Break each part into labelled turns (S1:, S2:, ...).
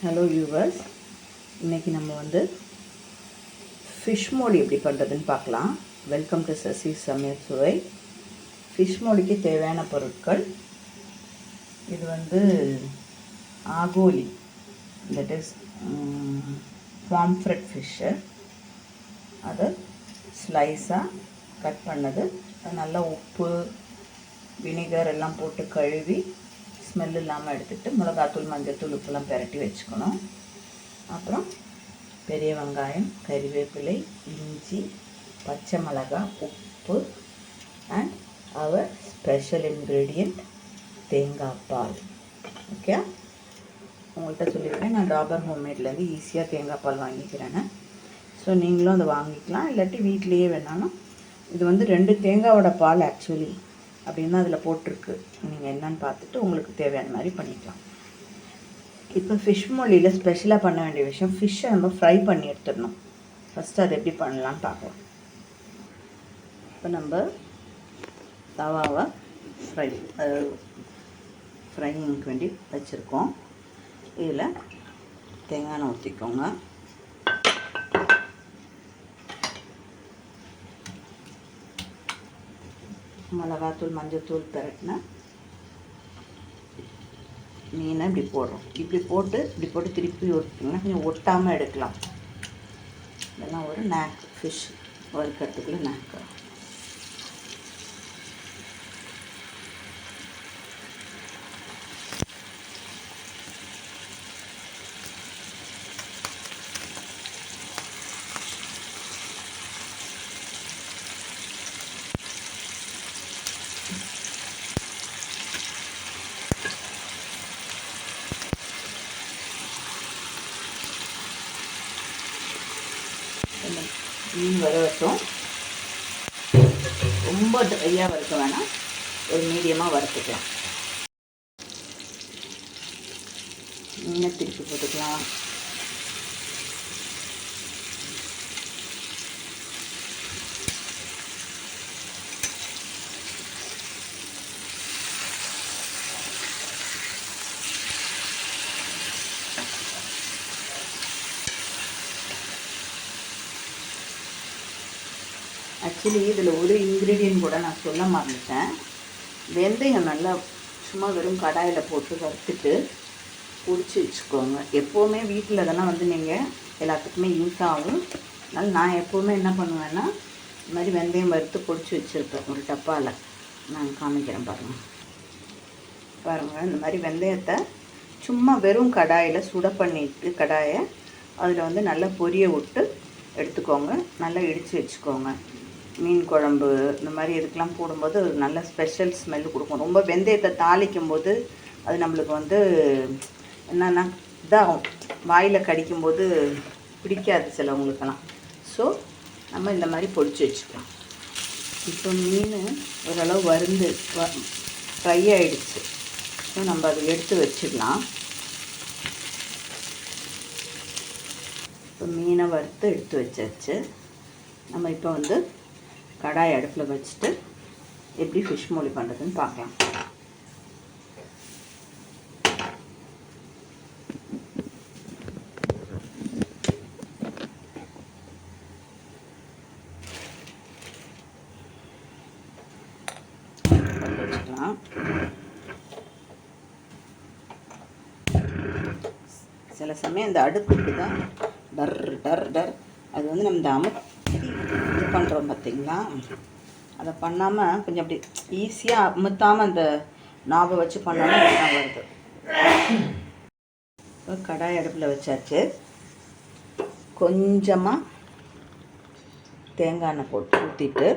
S1: Hello viewers, இன்றைக்கி நம்ம வந்து ஃபிஷ் மோலி எப்படி பண்ணுறதுன்னு பார்க்கலாம். வெல்கம் டு சசி சமையல் சுவை. ஃபிஷ் மோலிக்கு தேவையான பொருட்கள், இது வந்து ஆகோலி, தட் இஸ் பாம்ஃப்ரெட் ஃபிஷ்ஷு. அதை ஸ்லைஸாக கட் பண்ணது, நல்லா உப்பு வினிகர் எல்லாம் போட்டு கழுவி ஸ்மெல் இல்லாமல் எடுத்துகிட்டு மிளகாத்தூள் மஞ்சத்தூள் உப்புலாம் பெரட்டி வச்சுக்கணும். அப்புறம் பெரிய வெங்காயம், கறிவேப்பிலை, இஞ்சி, பச்சை மிளகாய், உப்பு அண்ட் அவர் ஸ்பெஷல் இன்க்ரீடியண்ட் தேங்காய் பால். ஓகே, உங்கள்கிட்ட சொல்லியிருக்கேன், நான் டாபர் ஹோம்மேட்லேருந்து ஈஸியாக தேங்காய் பால் வாங்கிக்கிறேன்னு. ஸோ நீங்களும் அதை வாங்கிக்கலாம், இல்லாட்டி வீட்லேயே வேணாலும். இது வந்து 2 தேங்காயோட பால் ஆக்சுவலி அப்படின்னு அதில் போட்டிருக்கு. நீங்கள் என்னன்னு பார்த்துட்டு உங்களுக்கு தேவையான மாதிரி பண்ணிக்கலாம். இப்போ ஃபிஷ் மோலியில் ஸ்பெஷலாக பண்ண வேண்டிய விஷயம், ஃபிஷ்ஷை நம்ம ஃப்ரை பண்ணி எடுத்துடணும். ஃபஸ்ட்டு அதை எப்படி பண்ணலான்னு பார்க்கலாம். இப்போ நம்ம தவாவை ஃப்ரையிங்க்கு வேண்டி வச்சுருக்கோம். இதில் தேங்காய் எண்ணெய் ஊற்றிக்கோங்க. மிளகாத்தூள் மஞ்சத்தூள் பெரட்டினா மீனை இப்படி போடுறோம். இப்படி போட்டு திருப்பி ஒட்டிங்கன்னா கொஞ்சம் ஒட்டாமல் எடுக்கலாம். இதெல்லாம் ஒரு நேக், ஃபிஷ் வறுக்கிறதுக்குள்ள நேக்கு. மீன் வறுவட்டும், ரொம்ப ட்ரையாக வறுக்க வேணாம், ஒரு மீடியமாக வறுத்துக்கலாம். மீனை திருப்பி போட்டுக்கலாம். ஆக்சுவலி இதில் ஒரு இன்க்ரீடியன்ட் கூட நான் சொல்ல மறந்துட்டேன். வெந்தயம் நல்லா சும்மா வெறும் கடாயில் போட்டு வறுத்துட்டு பிடிச்சி வச்சுக்கோங்க. எப்போவுமே வீட்டில் இதெல்லாம் வந்து நீங்கள் எல்லாத்துக்குமே யூஸ் ஆகும். அதனால் நான் எப்போவுமே என்ன பண்ணுவேன்னா, இந்த மாதிரி வெந்தயம் வறுத்து பிடிச்சி வச்சுருப்பேன் ஒரு டப்பாவில். நான் காமிக்கிறேன் பாருங்கள். இந்த மாதிரி வெந்தயத்தை சும்மா வெறும் கடாயில் சுட பண்ணிட்டு கடாயை அதில் வந்து நல்லா பொரிய விட்டு எடுத்துக்கோங்க. நல்லா இடித்து வச்சுக்கோங்க. மீன் குழம்பு இந்த மாதிரி இதுக்கெலாம் போடும்போது ஒரு நல்ல ஸ்பெஷல் ஸ்மெல் கொடுக்கும். ரொம்ப வெந்தயத்தை தாளிக்கும் போது அது நம்மளுக்கு வந்து என்னென்னா இதாகும், வாயில் கடிக்கும்போது பிடிக்காது சிலவங்களுக்கெல்லாம். ஸோ நம்ம இந்த மாதிரி பொடிச்சு வச்சுக்கலாம். இப்போ மீன் ஓரளவு வறுந்து ஃப்ரை ஆகிடுச்சு. ஸோ நம்ம அதை எடுத்து வச்சிடலாம். இப்போ மீனை வறுத்து எடுத்து வச்சாச்சு. நம்ம இப்போ வந்து கடாய் அடுப்பில் வச்சுட்டு எப்படி ஃபிஷ் மோலி பண்ணுறதுன்னு பார்க்கலாம். வச்சுக்கலாம். சில சமயம் இந்த அடுப்புக்கு தான் டர் டர் டர், அது வந்து நம்ம இந்த இது பண்ணுறோம் பார்த்திங்களா, அதை பண்ணாமல் கொஞ்சம் அப்படி ஈஸியாக அமுத்தாமல் அந்த நாபை வச்சு பண்ணாமல் தான் வருது. இப்போ கடாய் அடுப்பில் வச்சாச்சு. கொஞ்சமாக தேங்காய் எண்ணெய் போட்டு ஊற்றிட்டு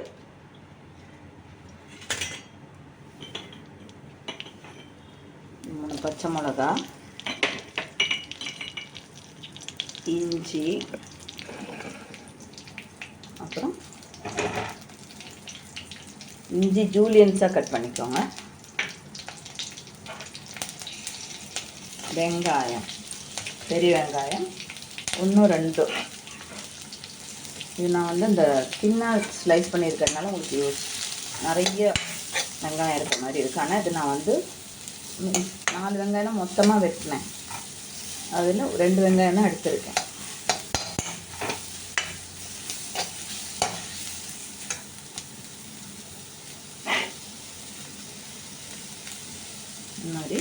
S1: பச்சை மிளகா, இஞ்சி, அப்புறம் இஞ்சி ஜூலியன்ஸாக கட் பண்ணிக்கோங்க. வெங்காயம், பெரிய வெங்காயம் 1-2. இது நான் வந்து இந்த தின்னாக ஸ்லைஸ் பண்ணியிருக்கிறதுனால உங்களுக்கு நிறைய வெங்காயம் இருக்கிற மாதிரி இருக்குது. ஆனால் இது நான் வந்து 4 வெங்காயம் மொத்தமாக வெட்டினேன். அதில் 2 வெங்காயம் தான் எடுத்துருக்கேன். இந்த மாதிரி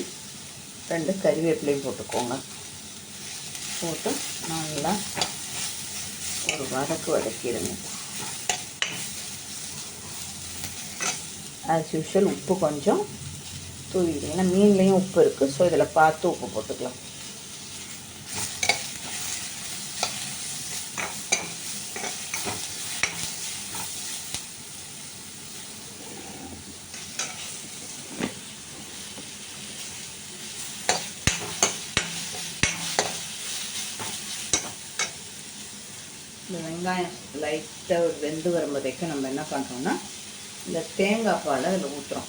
S1: 2 கறிவேப்பிலையும் போட்டுக்கோங்க. போட்டு நல்லா ஒரு வதக்கிடுங்க. ஆஸ் யூஷுவல் உப்பு கொஞ்சம் தூவிடுங்க. ஏன்னா மீன்லேயும் உப்பு இருக்குது. ஸோ இதில் பார்த்து உப்பு போட்டுக்கலாம். இந்த வெங்காயம் லைட்டாக வெந்து வரும்போதைக்கு நம்ம என்ன பண்ணுறோம்னா இந்த தேங்காய் பாலை அதில் ஊற்றுறோம்.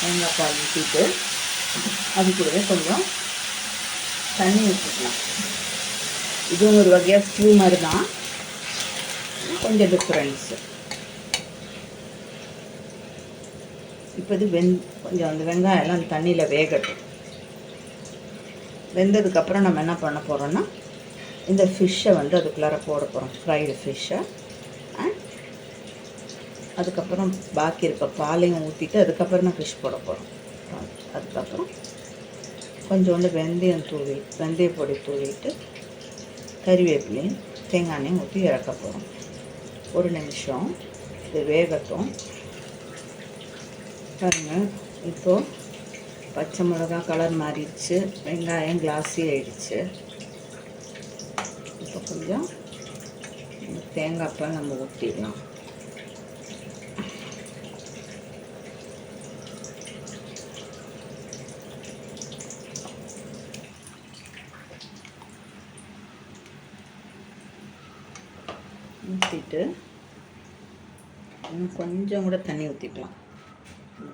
S1: தேங்காய் பால் ஊற்றிட்டு அது கூடவே கொஞ்சம் தண்ணி ஊற்றிக்கலாம். இதுவும் ஒரு வகையாக ஸ்டூ மாதிரி தான், கொஞ்சம் டிஃப்ரென்ஸு. இப்போ இது கொஞ்சம் அந்த வெங்காயம்லாம் அந்த தண்ணியில் வேகட்டும். வெந்ததுக்கப்புறம் நம்ம என்ன பண்ண போகிறோன்னா இந்த ஃபிஷ்ஷை அதுக்குள்ளார போட போகிறோம். ஃப்ரைடு ஃபிஷ்ஷை. அதுக்கப்புறம் பாக்கி இருக்க பாலையும் ஊற்றிட்டு அதுக்கப்புறம் தான் ஃபிஷ் போட போகிறோம். அதுக்கப்புறம் கொஞ்சோண்டு வெந்தய பொடி தூவிட்டு கறிவேப்பிலையும் தேங்காய் எண்ணெயும் ஊற்றி இறக்க போகிறோம். 1 நிமிஷம் இது வேகட்டும். பாருங்கள், இப்போது பச்சை மிளகா கலர் மாறிடுச்சு, வெங்காயம் கிளாஸி ஆயிடுச்சு. இப்போ கொஞ்சம் தேங்காய் பால் நம்ம ஊற்றிடலாம். ஊற்றிட்டு இன்னும் கொஞ்சம் கூட தண்ணி ஊற்றிக்கலாம்.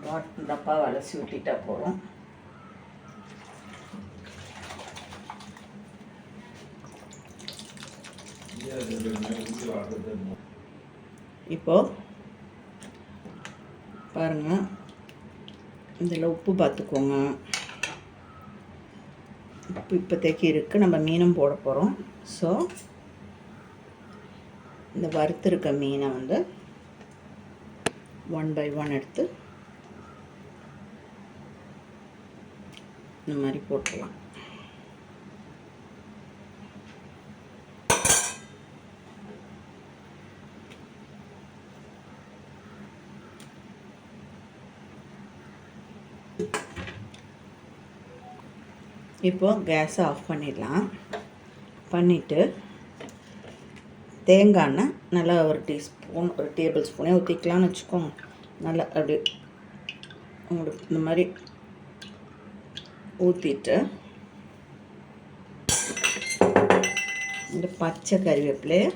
S1: வாட்டர் டப்பா அலசி ஊற்றிட்டா போகிறோம். இப்போது பாருங்கள், இதில் உப்பு பார்த்துக்கோங்க. உப்பு இப்போதைக்கு இருக்குது. நம்ம மீனும் போட போகிறோம். ஸோ இந்த வறுத்திருக்க மீனை 1 by 1 எடுத்து இந்த மாதிரி போட்டுடலாம். இப்போது கேஸை ஆஃப் பண்ணிடலாம். பண்ணிவிட்டு தேங்காய் எண்ணெய் நல்லா ஒரு டேபிள் ஸ்பூனே ஊற்றிக்கலாம்னு வச்சுக்கோங்க. நல்லா அப்படி உங்களுக்கு இந்த மாதிரி ஊற்றிட்டு இந்த பச்சை கறிவேப்பிலையை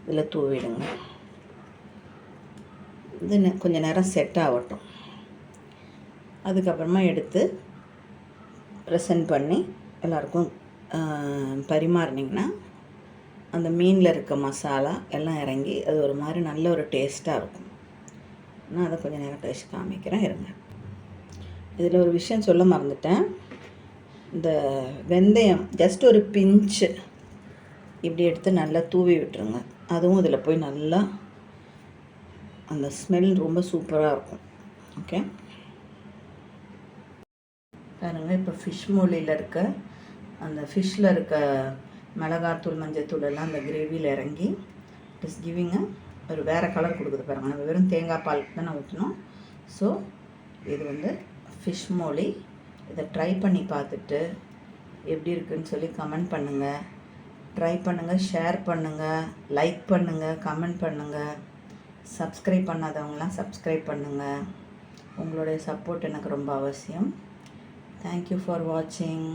S1: இதில் தூவிடுங்க. இது கொஞ்சம் நேரம் செட் ஆகட்டும். அதுக்கப்புறமா எடுத்து ப்ரெசன்ட் பண்ணி எல்லாருக்கும் பரிமாறினீங்கன்னா அந்த மீனில் இருக்க மசாலா எல்லாம் இறங்கி அது ஒரு மாதிரி நல்ல ஒரு டேஸ்ட்டாக இருக்கும். நான் அதை கொஞ்சம் நேரம் கழிச்சு காமிக்கிறேன், இருங்க. இதில் ஒரு விஷயம் சொல்ல மறந்துட்டேன். இந்த வெந்தயம் ஜஸ்ட் ஒரு பிஞ்சு இப்படி எடுத்து நல்லா தூவி விட்டுருங்க. அதுவும் இதில் போய் நல்லா அந்த ஸ்மெல் ரொம்ப சூப்பராக இருக்கும். ஓகே, பாருங்கள், இப்போ ஃபிஷ் மோலியில் இருக்க அந்த ஃபிஷ்ஷில் இருக்க மிளகாத்தூள் மஞ்சத்தூள் எல்லாம் அந்த கிரேவியில் இறங்கி இட் இஸ் கிவிங்க ஒரு வேறு கலர் கொடுக்குது. பாருங்கள், நம்ம வெறும் தேங்காய் பால் தானே ஊற்றணும். ஸோ இது ஃபிஷ் மோலி. இதை ட்ரை பண்ணி பார்த்துட்டு எப்படி இருக்குதுன்னு சொல்லி கமெண்ட் பண்ணுங்கள். ட்ரை பண்ணுங்கள், ஷேர் பண்ணுங்கள், லைக் பண்ணுங்கள், கமெண்ட் பண்ணுங்கள். சப்ஸ்கிரைப் பண்ணாதவங்களாம் சப்ஸ்கிரைப் பண்ணுங்கள். உங்களுடைய சப்போர்ட் எனக்கு ரொம்ப அவசியம். தேங்க்யூ ஃபார் வாட்சிங்.